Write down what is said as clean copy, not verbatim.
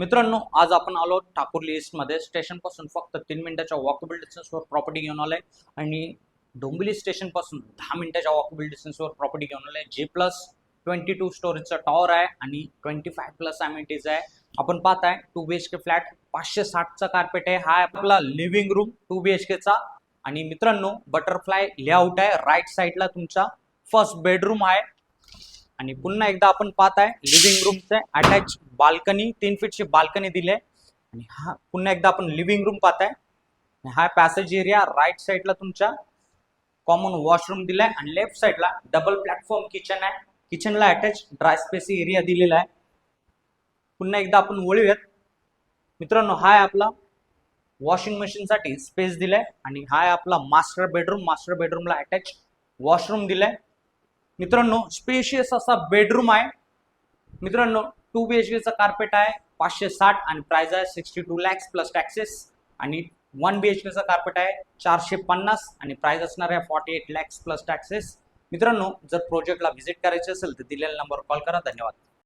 मित्रांनो, आज आपण आलो ठाकुर्ली ईस्ट मध्ये स्टेशन पासून फक्त 3 मिनिटाच्या वॉकेबल डिस्टन्सवर प्रॉपर्टी घेऊन आलोय आणि डोंबिवली स्टेशन पासून 10 मिनिटाच्या वॉकेबल डिस्टन्सवर प्रॉपर्टी घेऊन आलोय. G+22 स्टोरेजचा टॉवर आहे आणि 25+ अमेनिटीज आहे. आपण पाहताय 2 BHK फ्लॅट 560चा कार्पेट आहे. हा आपला लिव्हिंग रूम 2 BHK चा आणि मित्रांनो बटरफ्लाय लेआउट आहे. राईट साइडला तुमचा फर्स्ट बेडरूम आहे आणि पुन्हा एकदा आपण पाहताय लिव्हिंग रूमचे अटॅच बाल्कनी 3 फीटची बाल्कनी दिले आणि हा पुन्हा एकदा आपण लिव्हिंग रूम पाहताय. हा पॅसेज एरिया राईट साइडला तुमच्या कॉमन वॉशरूम दिलाय आणि लेफ्ट साइडला डबल प्लॅटफॉर्म किचन आहे. किचनला अटॅच ड्राय स्पेस एरिया दिलेला आहे. पुन्हा एकदा आपण वळूयात मित्रांनो, हा आहे आपला वॉशिंग मशीन साठी स्पेस दिलाय आणि हा आहे आपला मास्टर बेडरूम. मास्टर बेडरूमला अटॅच वॉशरूम दिलाय. मित्रांनो स्पेशियस असा बेडरूम आहे. मित्रांनो 2 BHK चा कार्पेट आहे 560 आणि प्राइस आहे 62 lakhs प्लस टॅक्सेस आणि 1 BHK चा कार्पेट आहे 450 आणि प्राइस असणार आहे 48 lakhs प्लस टॅक्सेस. मित्रांनो जर प्रोजेक्टला व्हिजिट करायचे असेल तर दिलेल्या नंबरवर कॉल करा. धन्यवाद.